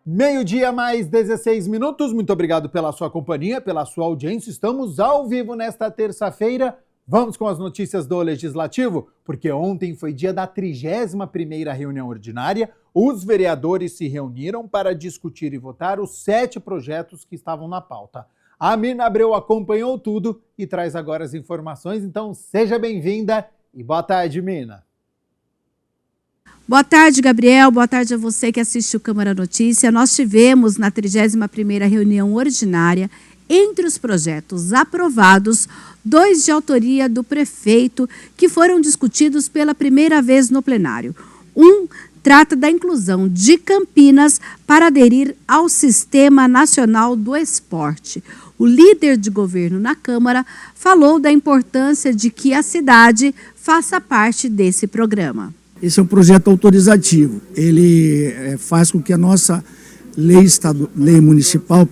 Meio-dia mais 16 minutos, muito obrigado pela sua companhia, pela sua audiência. Estamos ao vivo nesta terça-feira. Vamos com as notícias do Legislativo, porque ontem foi dia da 31ª reunião ordinária. Os vereadores se reuniram para discutir e votar os 7 projetos que estavam na pauta. A Mirna Abreu acompanhou tudo e traz agora as informações, então seja bem-vinda e boa tarde, Mirna. Boa tarde, Gabriel. Boa tarde a você que assiste o Câmara Notícia. Nós tivemos na 31ª reunião ordinária, entre os projetos aprovados, 2 de autoria do prefeito que foram discutidos pela primeira vez no plenário. Um trata da inclusão de Campinas para aderir ao Sistema Nacional do Esporte. O líder de governo na Câmara falou da importância de que a cidade faça parte desse programa. Esse é um projeto autorizativo, ele faz com que a nossa lei municipal,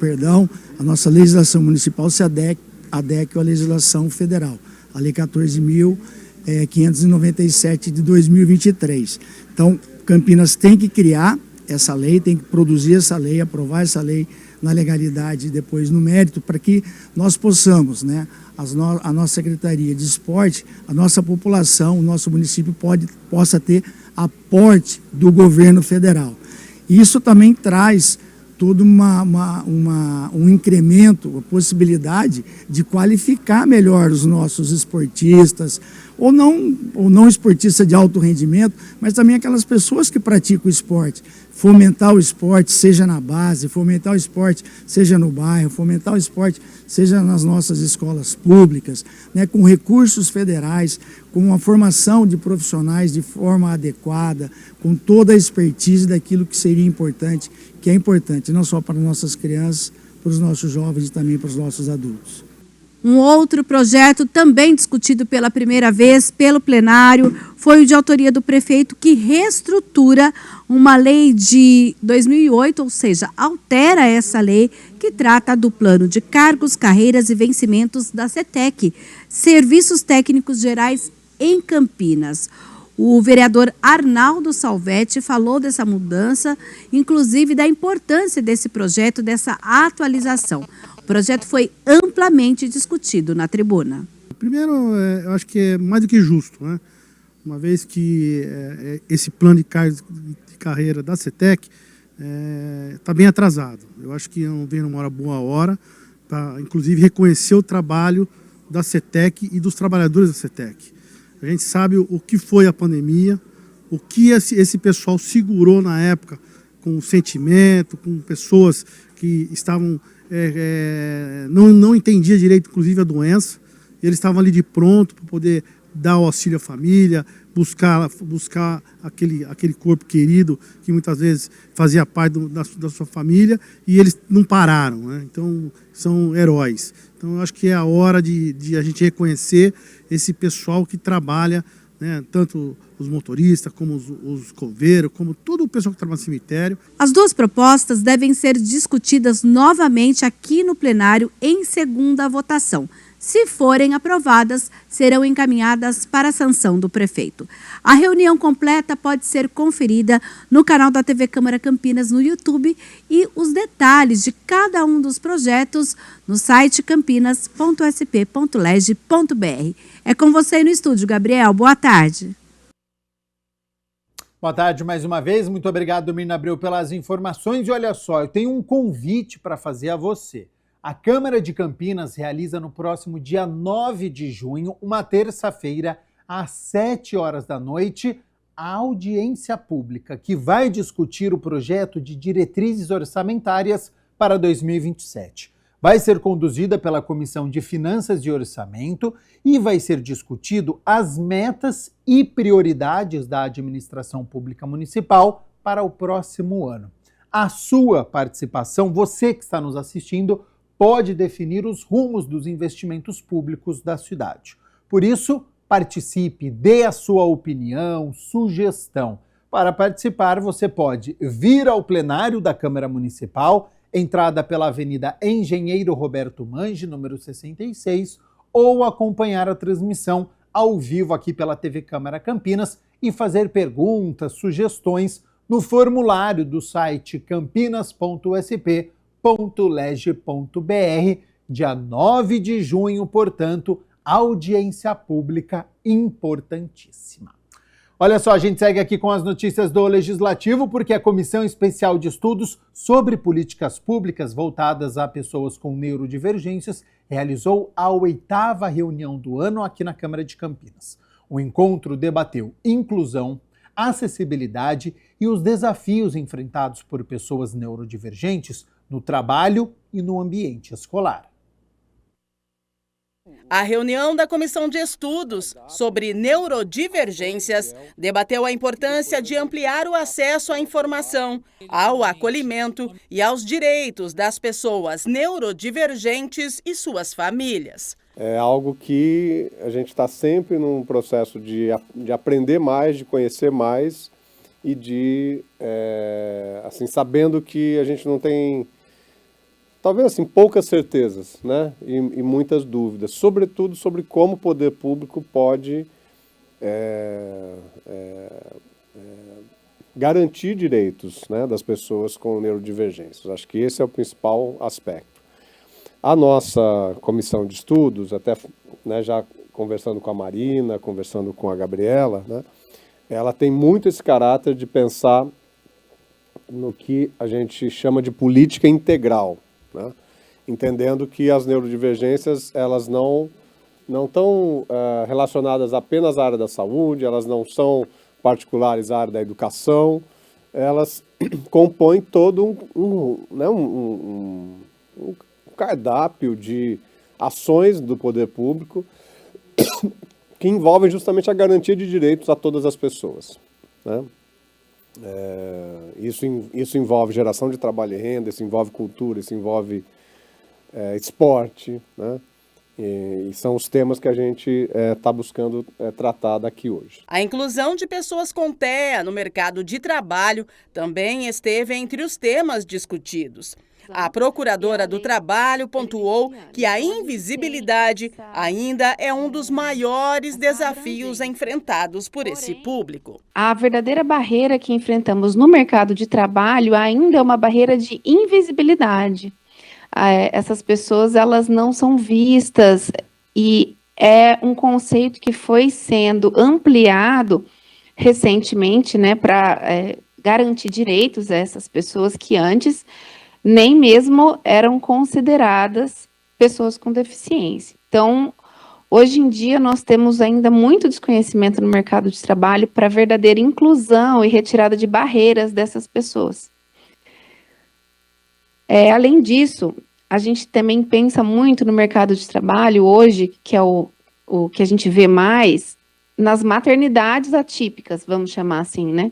a nossa legislação municipal se adeque à legislação federal, a Lei 14.597 de 2023. Então, Campinas tem que criar essa lei, tem que produzir essa lei, aprovar essa lei na legalidade e depois no mérito, para que nós possamos, a nossa Secretaria de Esporte, a nossa população, o nosso município possa ter aporte do governo federal. Isso também traz todo um incremento, a possibilidade de qualificar melhor os nossos esportistas, ou não esportistas de alto rendimento, mas também aquelas pessoas que praticam o esporte. Fomentar o esporte, seja na base, fomentar o esporte, seja no bairro, fomentar o esporte, seja nas nossas escolas públicas, com recursos federais, com uma formação de profissionais de forma adequada, com toda a expertise daquilo que seria importante, que é importante não só para nossas crianças, para os nossos jovens e também para os nossos adultos. Um outro projeto também discutido pela primeira vez pelo plenário foi o de autoria do prefeito que reestrutura uma lei de 2008, ou seja, altera essa lei que trata do plano de cargos, carreiras e vencimentos da CETEC, Serviços Técnicos Gerais em Campinas. O vereador Arnaldo Salvetti falou dessa mudança, inclusive da importância desse projeto, dessa atualização. O projeto foi amplamente discutido na tribuna. Primeiro, eu acho que é mais do que justo, uma vez que esse plano de carreira da CETEC está bem atrasado. Eu acho que não vem numa boa hora para, inclusive, reconhecer o trabalho da CETEC e dos trabalhadores da CETEC. A gente sabe o que foi a pandemia, o que esse pessoal segurou na época com sentimento, com pessoas que estavam... não entendia direito, inclusive, a doença. Eles estavam ali de pronto para poder dar o auxílio à família, buscar aquele corpo querido que muitas vezes fazia parte da sua família, e eles não pararam, Então, são heróis. Então, eu acho que é a hora de a gente reconhecer esse pessoal que trabalha, tanto os motoristas, como os coveiros, como todo o pessoal que trabalha no cemitério. As 2 propostas devem ser discutidas novamente aqui no plenário em segunda votação. Se forem aprovadas, serão encaminhadas para a sanção do prefeito. A reunião completa pode ser conferida no canal da TV Câmara Campinas no YouTube e os detalhes de cada um dos projetos no site campinas.sp.leg.br. É com você aí no estúdio, Gabriel. Boa tarde. Boa tarde mais uma vez. Muito obrigado, Mirna Abreu, pelas informações. E olha só, eu tenho um convite para fazer a você. A Câmara de Campinas realiza no próximo dia 9 de junho, uma terça-feira, às 7 horas da noite, a audiência pública, que vai discutir o projeto de diretrizes orçamentárias para 2027. Vai ser conduzida pela Comissão de Finanças e Orçamento e vai ser discutido as metas e prioridades da administração pública municipal para o próximo ano. A sua participação, você que está nos assistindo, pode definir os rumos dos investimentos públicos da cidade. Por isso, participe, dê a sua opinião, sugestão. Para participar, você pode vir ao plenário da Câmara Municipal, entrada pela Avenida Engenheiro Roberto Mange, número 66, ou acompanhar a transmissão ao vivo aqui pela TV Câmara Campinas e fazer perguntas, sugestões no formulário do site campinas.sp.leg.br, dia 9 de junho, portanto, audiência pública importantíssima. Olha só, a gente segue aqui com as notícias do Legislativo, porque a Comissão Especial de Estudos sobre Políticas Públicas voltadas a pessoas com neurodivergências realizou a 8ª reunião do ano aqui na Câmara de Campinas. O encontro debateu inclusão, acessibilidade e os desafios enfrentados por pessoas neurodivergentes no trabalho e no ambiente escolar. A reunião da Comissão de Estudos sobre Neurodivergências debateu a importância de ampliar o acesso à informação, ao acolhimento e aos direitos das pessoas neurodivergentes e suas famílias. É algo que a gente está sempre num processo de aprender mais, de conhecer mais e de, assim, sabendo que a gente não tem, talvez assim, poucas certezas, né? E muitas dúvidas, sobretudo sobre como o poder público pode garantir direitos, né, das pessoas com neurodivergências. Acho que esse é o principal aspecto. A nossa comissão de estudos, até, né, já conversando com a Marina, conversando com a Gabriela, né, ela tem muito esse caráter de pensar no que a gente chama de política integral, né, entendendo que as neurodivergências elas não estão relacionadas apenas à área da saúde, elas não são particulares à área da educação, elas compõem todo um cardápio de ações do poder público que envolvem justamente a garantia de direitos a todas as pessoas, né? Isso envolve geração de trabalho e renda, isso envolve cultura, isso envolve esporte, né? E são os temas que a gente está buscando tratar daqui hoje. A inclusão de pessoas com TEA no mercado de trabalho também esteve entre os temas discutidos. A procuradora do Trabalho pontuou que a invisibilidade ainda é um dos maiores desafios enfrentados por esse público. A verdadeira barreira que enfrentamos no mercado de trabalho ainda é uma barreira de invisibilidade. Essas pessoas, elas não são vistas e é um conceito que foi sendo ampliado recentemente, né, para garantir direitos a essas pessoas que antes nem mesmo eram consideradas pessoas com deficiência. Então, hoje em dia, nós temos ainda muito desconhecimento no mercado de trabalho para a verdadeira inclusão e retirada de barreiras dessas pessoas. Além disso, a gente também pensa muito no mercado de trabalho hoje, que é o que a gente vê mais, nas maternidades atípicas, vamos chamar assim, né?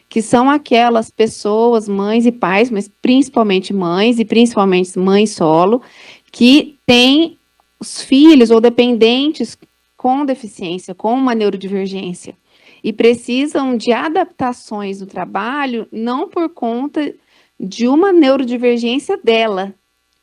Que são aquelas pessoas, mães e pais, mas principalmente mães, e principalmente mães solo, que têm os filhos ou dependentes com deficiência, com uma neurodivergência, e precisam de adaptações no trabalho, não por conta de uma neurodivergência dela,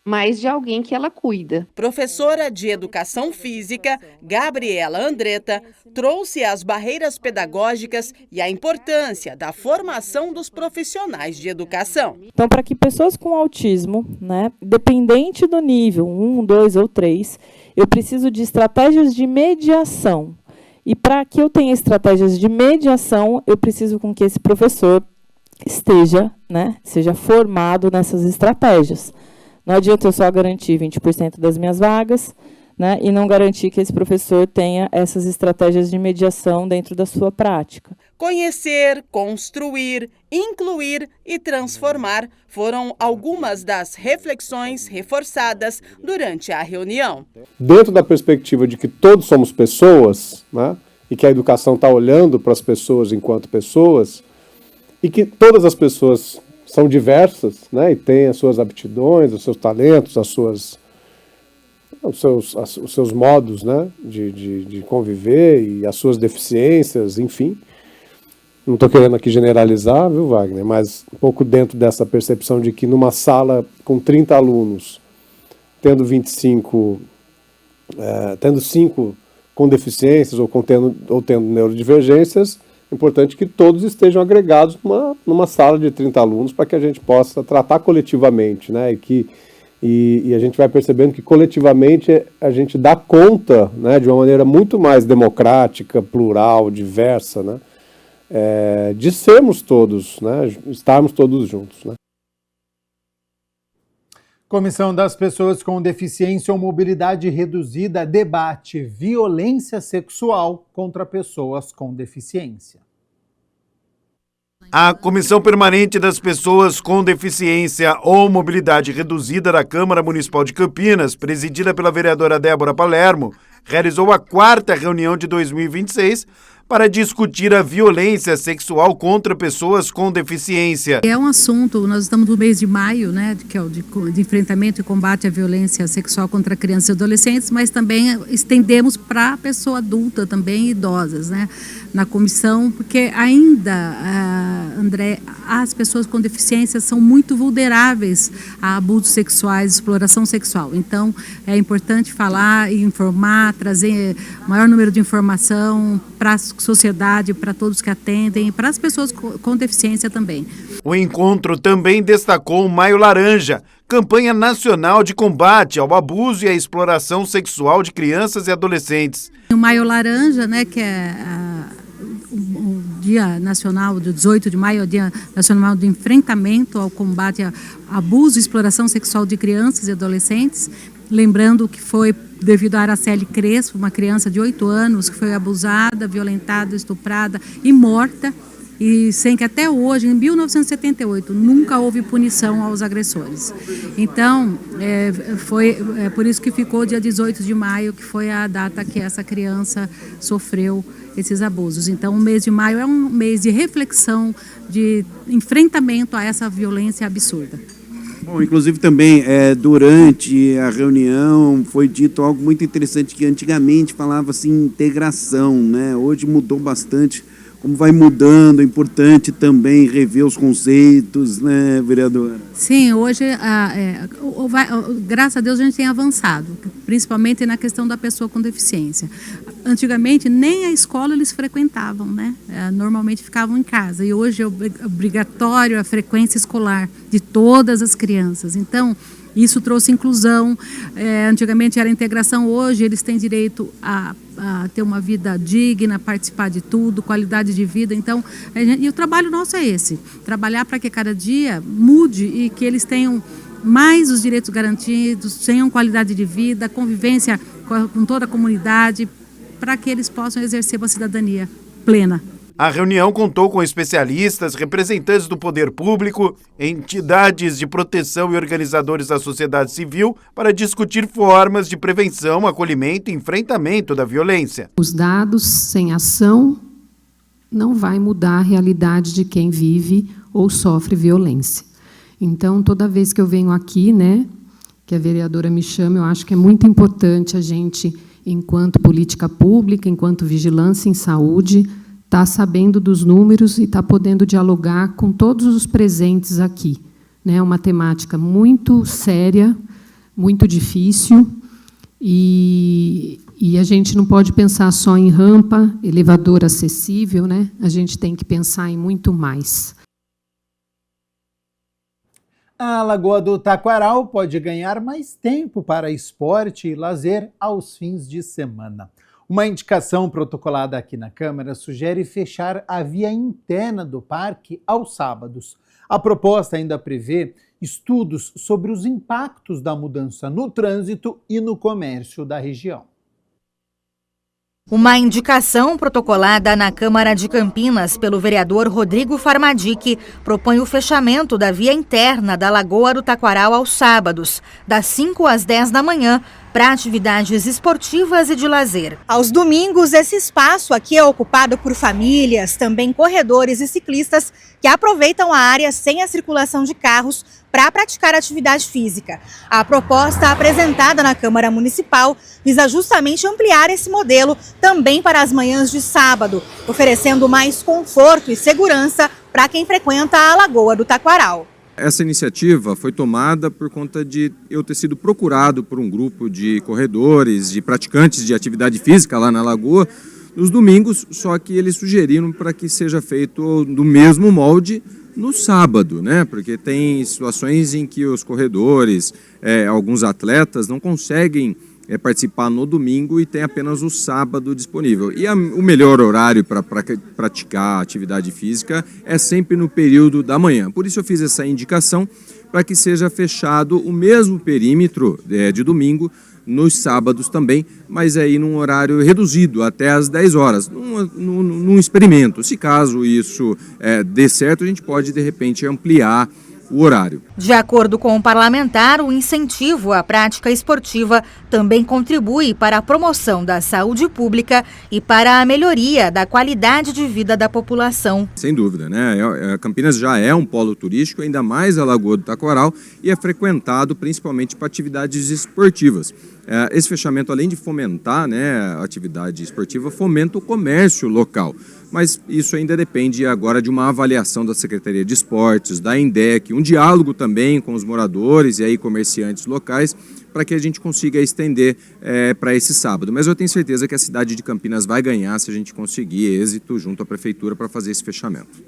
mas de alguém que ela cuida. Professora de Educação Física, Gabriela Andretta, trouxe as barreiras pedagógicas e a importância da formação dos profissionais de educação. Então, para que pessoas com autismo, né, dependente do nível 1, 2 ou 3, eu preciso de estratégias de mediação. E para que eu tenha estratégias de mediação, eu preciso com que esse professor seja formado nessas estratégias. Não adianta eu só garantir 20% das minhas vagas, né, e não garantir que esse professor tenha essas estratégias de mediação dentro da sua prática. Conhecer, construir, incluir e transformar foram algumas das reflexões reforçadas durante a reunião. Dentro da perspectiva de que todos somos pessoas, né, e que a educação está olhando para as pessoas enquanto pessoas, e que todas as pessoas são diversas, né, e têm as suas aptidões, os seus talentos, os seus modos, né, de conviver e as suas deficiências, enfim. Não estou querendo aqui generalizar, viu, Wagner, mas um pouco dentro dessa percepção de que numa sala com 30 alunos, tendo 5 com deficiências ou tendo neurodivergências, É importante que todos estejam agregados numa sala de 30 alunos para que a gente possa tratar coletivamente, né? E a gente vai percebendo que coletivamente a gente dá conta, né, de uma maneira muito mais democrática, plural, diversa, né? De sermos todos, né? Estarmos todos juntos, né? Comissão das Pessoas com Deficiência ou Mobilidade Reduzida debate violência sexual contra pessoas com deficiência. A Comissão Permanente das Pessoas com Deficiência ou Mobilidade Reduzida da Câmara Municipal de Campinas, presidida pela vereadora Débora Palermo, realizou a 4ª reunião de 2026 para discutir a violência sexual contra pessoas com deficiência. É um assunto, nós estamos no mês de maio, né, que é o de enfrentamento e combate à violência sexual contra crianças e adolescentes, mas também estendemos para a pessoa adulta também, idosas, né, na comissão, porque ainda, André, as pessoas com deficiência são muito vulneráveis a abusos sexuais, exploração sexual. Então, é importante falar e informar, trazer maior número de informação para a sociedade, para todos que atendem e para as pessoas com deficiência também. O encontro também destacou o Maio Laranja, campanha nacional de combate ao abuso e à exploração sexual de crianças e adolescentes. O Maio Laranja, né, que é o Dia Nacional, do 18 de maio, é o Dia Nacional de Enfrentamento ao Combate ao Abuso e Exploração Sexual de Crianças e Adolescentes. Lembrando que foi devido a Araceli Crespo, uma criança de 8 anos que foi abusada, violentada, estuprada e morta, e sem que até hoje, em 1978, nunca houve punição aos agressores. Então, foi por isso que ficou dia 18 de maio, que foi a data que essa criança sofreu esses abusos. Então, o mês de maio é um mês de reflexão, de enfrentamento a essa violência absurda. Bom, inclusive também durante a reunião foi dito algo muito interessante, que antigamente falava-se em integração, né? Hoje mudou bastante, como vai mudando, é importante também rever os conceitos, né, vereadora? Sim, hoje, graças a Deus, a gente tem avançado, principalmente na questão da pessoa com deficiência. Antigamente, nem a escola eles frequentavam, né? Normalmente ficavam em casa, e hoje é obrigatório a frequência escolar de todas as crianças. Então, isso trouxe inclusão. Antigamente era integração, hoje eles têm direito a ter uma vida digna, participar de tudo, qualidade de vida. Então, e o trabalho nosso é esse, trabalhar para que cada dia mude e que eles tenham mais os direitos garantidos, tenham qualidade de vida, convivência com toda a comunidade, para que eles possam exercer uma cidadania plena. A reunião contou com especialistas, representantes do poder público, entidades de proteção e organizadores da sociedade civil para discutir formas de prevenção, acolhimento e enfrentamento da violência. Os dados sem ação não vai mudar a realidade de quem vive ou sofre violência. Então, toda vez que eu venho aqui, né, que a vereadora me chama, eu acho que é muito importante a gente, enquanto política pública, enquanto vigilância em saúde, está sabendo dos números e está podendo dialogar com todos os presentes aqui. É uma temática muito séria, muito difícil, e a gente não pode pensar só em rampa, elevador acessível, né? A gente tem que pensar em muito mais. A Lagoa do Taquaral pode ganhar mais tempo para esporte e lazer aos fins de semana. Uma indicação protocolada aqui na Câmara sugere fechar a via interna do parque aos sábados. A proposta ainda prevê estudos sobre os impactos da mudança no trânsito e no comércio da região. Uma indicação protocolada na Câmara de Campinas pelo vereador Rodrigo Farmadique propõe o fechamento da via interna da Lagoa do Taquaral aos sábados, das 5 às 10 da manhã, para atividades esportivas e de lazer. Aos domingos, esse espaço aqui é ocupado por famílias, também corredores e ciclistas que aproveitam a área sem a circulação de carros para praticar atividade física. A proposta apresentada na Câmara Municipal visa justamente ampliar esse modelo também para as manhãs de sábado, oferecendo mais conforto e segurança para quem frequenta a Lagoa do Taquaral. Essa iniciativa foi tomada por conta de eu ter sido procurado por um grupo de corredores, de praticantes de atividade física lá na Lagoa, nos domingos, só que eles sugeriram para que seja feito do mesmo molde no sábado, né? Porque tem situações em que os corredores, alguns atletas não conseguem participar no domingo e tem apenas o sábado disponível. E o melhor horário para praticar atividade física é sempre no período da manhã. Por isso eu fiz essa indicação para que seja fechado o mesmo perímetro de domingo nos sábados também, mas aí num horário reduzido, até às 10 horas, num experimento. Se caso isso dê certo, a gente pode, de repente, ampliar o horário. De acordo com o parlamentar, o incentivo à prática esportiva também contribui para a promoção da saúde pública e para a melhoria da qualidade de vida da população. Sem dúvida, né? Campinas já é um polo turístico, ainda mais a Lagoa do Taquaral, e é frequentado principalmente para atividades esportivas. Esse fechamento, além de fomentar, né, a atividade esportiva, fomenta o comércio local. Mas isso ainda depende agora de uma avaliação da Secretaria de Esportes, da INDEC, um diálogo também com os moradores e aí comerciantes locais, para que a gente consiga estender para esse sábado. Mas eu tenho certeza que a cidade de Campinas vai ganhar se a gente conseguir êxito junto à Prefeitura para fazer esse fechamento.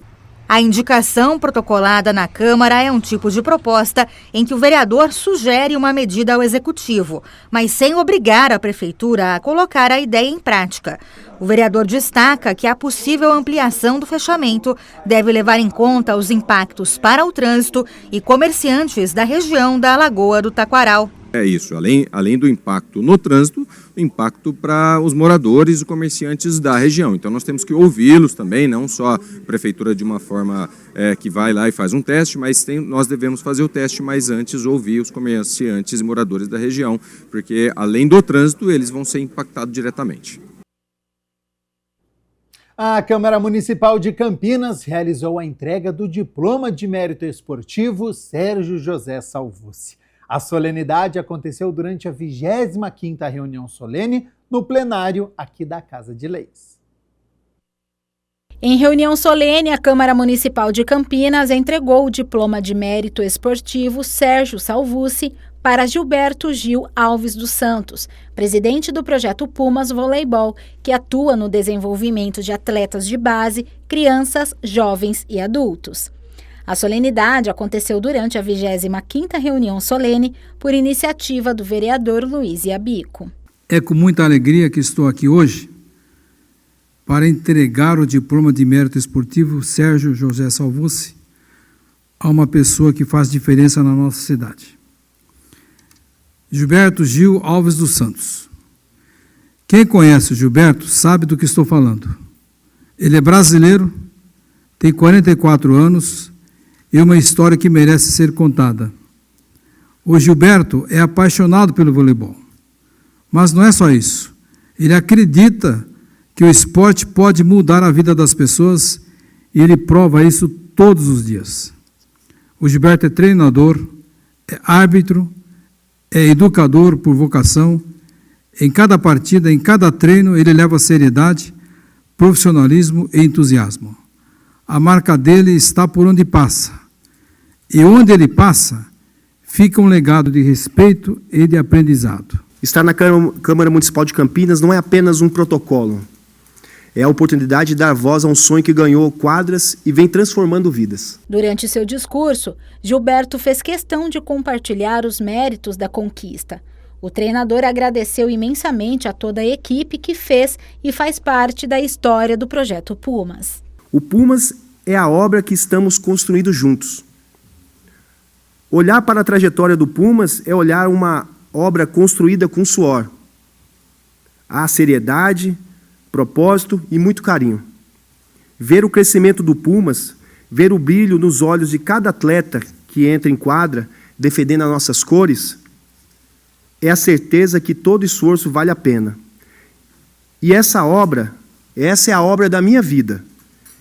A indicação protocolada na Câmara é um tipo de proposta em que o vereador sugere uma medida ao Executivo, mas sem obrigar a Prefeitura a colocar a ideia em prática. O vereador destaca que a possível ampliação do fechamento deve levar em conta os impactos para o trânsito e comerciantes da região da Lagoa do Taquaral. É isso, além do impacto no trânsito, o impacto para os moradores e comerciantes da região. Então nós temos que ouvi-los também, não só a Prefeitura de uma forma que vai lá e faz um teste, mas nós devemos fazer o teste, mas antes ouvir os comerciantes e moradores da região, porque além do trânsito, eles vão ser impactados diretamente. A Câmara Municipal de Campinas realizou a entrega do Diploma de Mérito Esportivo Sérgio José Salvucci. A solenidade aconteceu durante a 25ª reunião solene no plenário aqui da Casa de Leis. Em reunião solene, a Câmara Municipal de Campinas entregou o Diploma de Mérito Esportivo Sérgio Salvucci para Gilberto Gil Alves dos Santos, presidente do projeto Pumas Voleibol, que atua no desenvolvimento de atletas de base, crianças, jovens e adultos. A solenidade aconteceu durante a 25ª reunião solene por iniciativa do vereador Luiz Iabico. É com muita alegria que estou aqui hoje para entregar o Diploma de Mérito Esportivo Sérgio José Salvucci a uma pessoa que faz diferença na nossa cidade. Gilberto Gil Alves dos Santos. Quem conhece o Gilberto sabe do que estou falando. Ele é brasileiro, tem 44 anos e uma história que merece ser contada. O Gilberto é apaixonado pelo voleibol, mas não é só isso. Ele acredita que o esporte pode mudar a vida das pessoas e ele prova isso todos os dias. O Gilberto é treinador, é árbitro, é educador por vocação. Em cada partida, em cada treino, ele leva seriedade, profissionalismo e entusiasmo. A marca dele está por onde passa. E onde ele passa, fica um legado de respeito e de aprendizado. Estar na Câmara Municipal de Campinas não é apenas um protocolo. É a oportunidade de dar voz a um sonho que ganhou quadras e vem transformando vidas. Durante seu discurso, Gilberto fez questão de compartilhar os méritos da conquista. O treinador agradeceu imensamente a toda a equipe que fez e faz parte da história do projeto Pumas. O Pumas é a obra que estamos construindo juntos. Olhar para a trajetória do Pumas é olhar uma obra construída com suor. Há seriedade, propósito e muito carinho. Ver o crescimento do Pumas, ver o brilho nos olhos de cada atleta que entra em quadra, defendendo as nossas cores, é a certeza que todo esforço vale a pena. E essa é a obra da minha vida.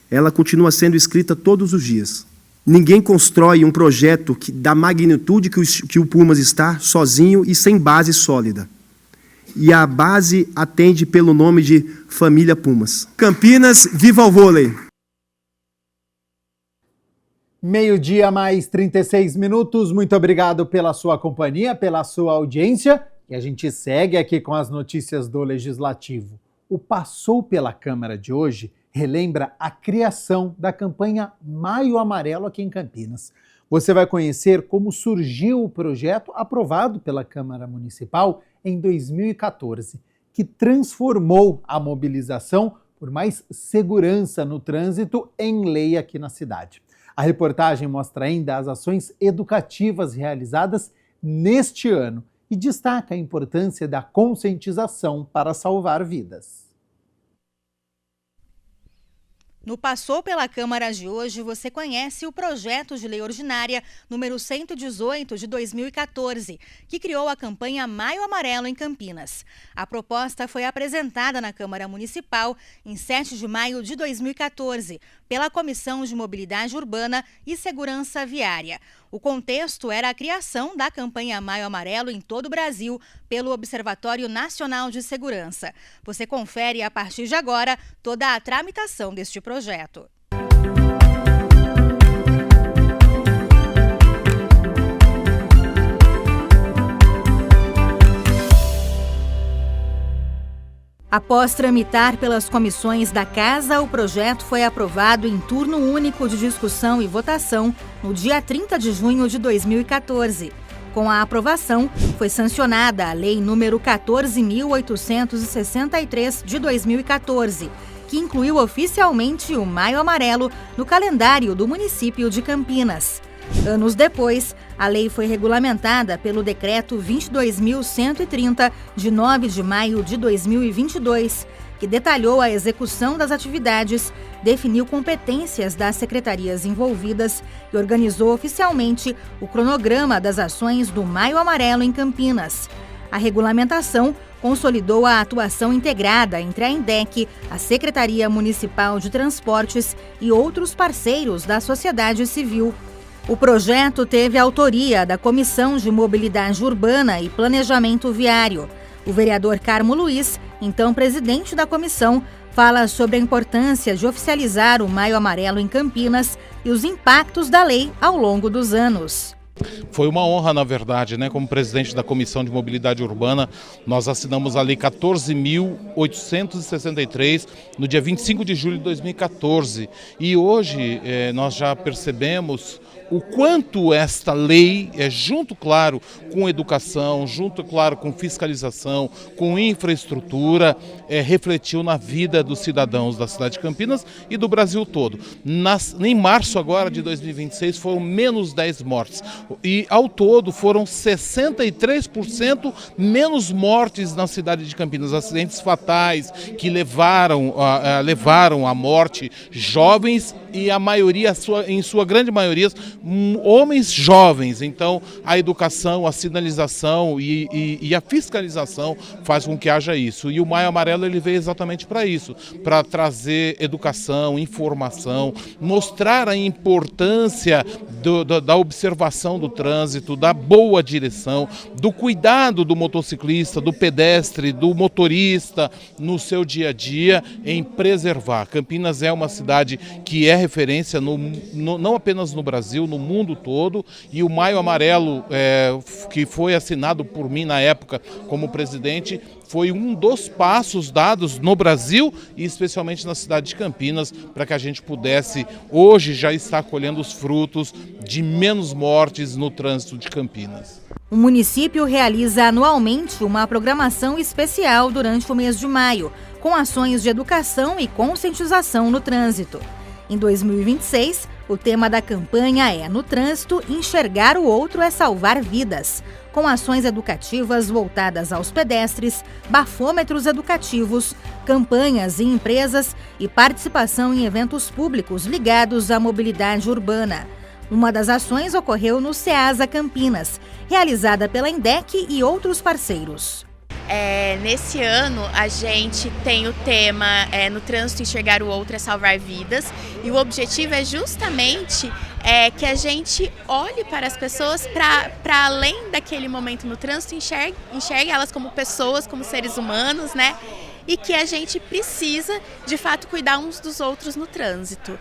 Ela continua sendo escrita todos os dias. Ninguém constrói um projeto da magnitude que o Pumas está sozinho e sem base sólida. E a base atende pelo nome de Família Pumas. Campinas, viva o vôlei! 12:36. Muito obrigado pela sua companhia, pela sua audiência. E a gente segue aqui com as notícias do Legislativo. O Passou pela Câmara de hoje relembra a criação da campanha Maio Amarelo aqui em Campinas. Você vai conhecer como surgiu o projeto aprovado pela Câmara Municipal em 2014, que transformou a mobilização por mais segurança no trânsito em lei aqui na cidade. A reportagem mostra ainda as ações educativas realizadas neste ano e destaca a importância da conscientização para salvar vidas. No Passou pela Câmara de hoje, você conhece o projeto de lei ordinária número 118 de 2014, que criou a campanha Maio Amarelo em Campinas. A proposta foi apresentada na Câmara Municipal em 7 de maio de 2014, pela Comissão de Mobilidade Urbana e Segurança Viária. O contexto era a criação da campanha Maio Amarelo em todo o Brasil pelo Observatório Nacional de Segurança. Você confere a partir de agora toda a tramitação deste projeto. Após tramitar pelas comissões da Casa, o projeto foi aprovado em turno único de discussão e votação no dia 30 de junho de 2014. Com a aprovação, foi sancionada a Lei número 14.863 de 2014, que incluiu oficialmente o Maio Amarelo no calendário do município de Campinas. Anos depois, a lei foi regulamentada pelo Decreto 22.130, de 9 de maio de 2022, que detalhou a execução das atividades, definiu competências das secretarias envolvidas e organizou oficialmente o cronograma das ações do Maio Amarelo em Campinas. A regulamentação consolidou a atuação integrada entre a INDEC, a Secretaria Municipal de Transportes e outros parceiros da sociedade civil. O projeto teve a autoria da Comissão de Mobilidade Urbana e Planejamento Viário. O vereador Carmo Luiz, então presidente da comissão, fala sobre a importância de oficializar o Maio Amarelo em Campinas e os impactos da lei ao longo dos anos. Foi uma honra, na verdade, como presidente da Comissão de Mobilidade Urbana, nós assinamos a Lei 14.863 no dia 25 de julho de 2014. E hoje nós já percebemos o quanto esta lei, junto, claro, com educação, junto, claro, com fiscalização, com infraestrutura, refletiu na vida dos cidadãos da cidade de Campinas e do Brasil todo. Em março agora de 2026 foram menos 10 mortes e ao todo foram 63% menos mortes na cidade de Campinas, acidentes fatais que levaram à morte jovens e a maioria, em sua grande maioria, homens jovens. Então a educação, a sinalização e a fiscalização faz com que haja isso. E o Maio Amarelo ele veio exatamente para isso, para trazer educação, informação, mostrar a importância da observação do trânsito, da boa direção, do cuidado do motociclista, do pedestre, do motorista no seu dia a dia em preservar. Campinas é uma cidade que é referência não apenas no Brasil, no mundo todo, e o Maio Amarelo, que foi assinado por mim na época como presidente, foi um dos passos dados no Brasil e especialmente na cidade de Campinas para que a gente pudesse hoje já estar colhendo os frutos de menos mortes no trânsito de Campinas. O município realiza anualmente uma programação especial durante o mês de maio, com ações de educação e conscientização no trânsito. Em 2026, o tema da campanha é No Trânsito, enxergar o outro é salvar vidas, com ações educativas voltadas aos pedestres, bafômetros educativos, campanhas em empresas e participação em eventos públicos ligados à mobilidade urbana. Uma das ações ocorreu no Ceasa Campinas, realizada pela INDEC e outros parceiros. Nesse ano a gente tem o tema No Trânsito, enxergar o outro é salvar vidas, e o objetivo é justamente que a gente olhe para as pessoas para além daquele momento no trânsito, enxergue elas como pessoas, como seres humanos, né? E que a gente precisa, de fato, cuidar uns dos outros no trânsito.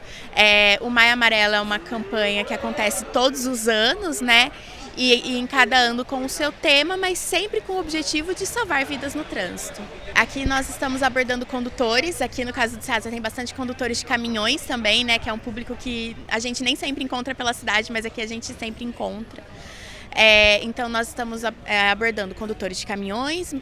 O Maio Amarelo é uma campanha que acontece todos os anos, né? e em cada ano com o seu tema, mas sempre com o objetivo de salvar vidas no trânsito. Aqui nós estamos abordando condutores, aqui no caso do Ceasa tem bastante condutores de caminhões também, né, que é um público que a gente nem sempre encontra pela cidade, mas aqui a gente sempre encontra. Então nós estamos abordando condutores de caminhões,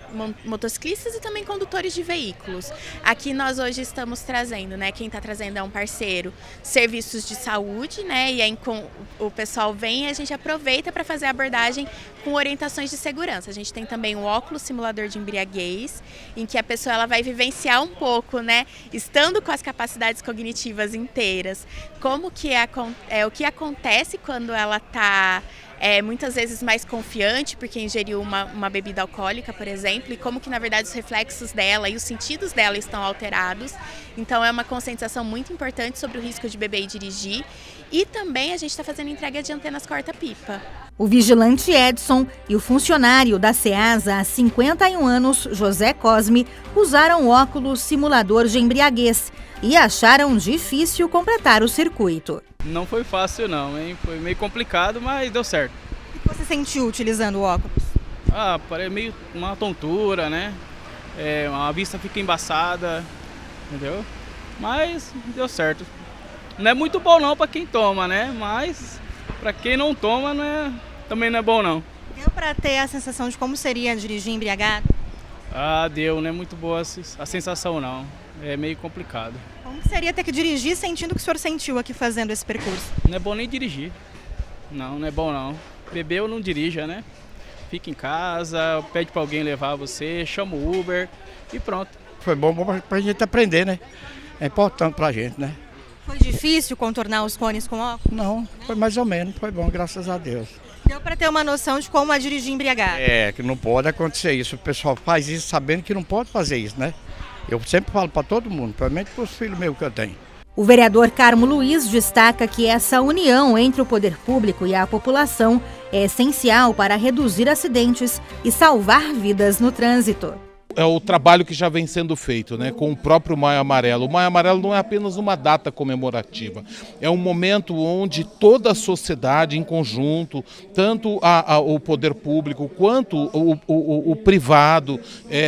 motociclistas e também condutores de veículos. Aqui nós hoje estamos trazendo, né, quem está trazendo é um parceiro, serviços de saúde, né, e aí o pessoal vem e a gente aproveita para fazer a abordagem com orientações de segurança. A gente tem também um óculos simulador de embriaguez, em que a pessoa ela vai vivenciar um pouco, né, estando com as capacidades cognitivas inteiras, como que o que acontece quando ela está muitas vezes mais confiante porque ingeriu uma bebida alcoólica, por exemplo, e como que na verdade os reflexos dela e os sentidos dela estão alterados. Então é uma conscientização muito importante sobre o risco de beber e dirigir. E também a gente está fazendo entrega de antenas corta-pipa. O vigilante Edson e o funcionário da Ceasa há 51 anos, José Cosme, usaram óculos simulador de embriaguez e acharam difícil completar o circuito. Não foi fácil não, hein? Foi meio complicado, mas deu certo. O que você sentiu utilizando o óculos? Parece meio uma tontura, né? A vista fica embaçada, entendeu? Mas deu certo. Não é muito bom não para quem toma, né? Mas para quem não toma também não é bom não. Deu para ter a sensação de como seria dirigir embriagado? Deu, não é muito boa a sensação não. É meio complicado. Como seria ter que dirigir sentindo o que o senhor sentiu aqui fazendo esse percurso? Não é bom nem dirigir. Não é bom não. Beber ou não dirija, né? Fica em casa, pede para alguém levar você, chama o Uber e pronto. Foi bom pra gente aprender, né? É importante pra gente, né? Foi difícil contornar os cones com óculos? Não, foi mais ou menos, foi bom, graças a Deus. Deu para ter uma noção de como é dirigir embriagado? Que não pode acontecer isso. O pessoal faz isso sabendo que não pode fazer isso, né? Eu sempre falo para todo mundo, principalmente para os filhos meus que eu tenho. O vereador Carmo Luiz destaca que essa união entre o poder público e a população é essencial para reduzir acidentes e salvar vidas no trânsito. É o trabalho que já vem sendo feito, né, com o próprio Maio Amarelo. O Maio Amarelo não é apenas uma data comemorativa, é um momento onde toda a sociedade em conjunto, tanto o poder público quanto o privado,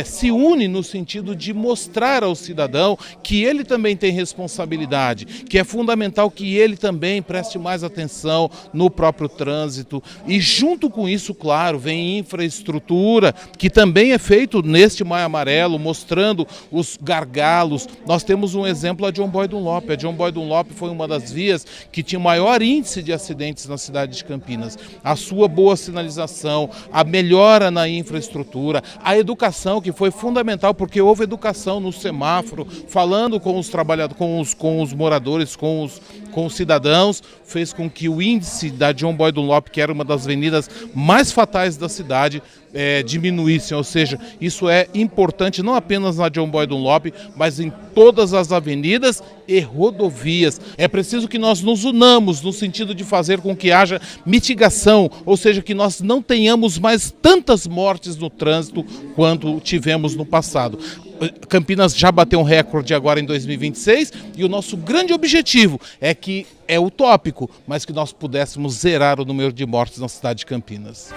se une no sentido de mostrar ao cidadão que ele também tem responsabilidade, que é fundamental que ele também preste mais atenção no próprio trânsito. E junto com isso, claro, vem infraestrutura, que também é feito neste Maio Amarelo, mostrando os gargalos. Nós temos um exemplo, a John Boy Dunlop. A John Boy Dunlop foi uma das vias que tinha maior índice de acidentes na cidade de Campinas. A sua boa sinalização, a melhora na infraestrutura, a educação, que foi fundamental, porque houve educação no semáforo, falando com os trabalhadores, com os moradores, com os cidadãos, fez com que o índice da John Boy Dunlop, que era uma das avenidas mais fatais da cidade, diminuíssem, ou seja, isso é importante não apenas na John Boy Dunlop, mas em todas as avenidas e rodovias. É preciso que nós nos unamos no sentido de fazer com que haja mitigação, ou seja, que nós não tenhamos mais tantas mortes no trânsito quanto tivemos no passado. Campinas já bateu um recorde agora em 2026 e o nosso grande objetivo é utópico, mas que nós pudéssemos zerar o número de mortes na cidade de Campinas.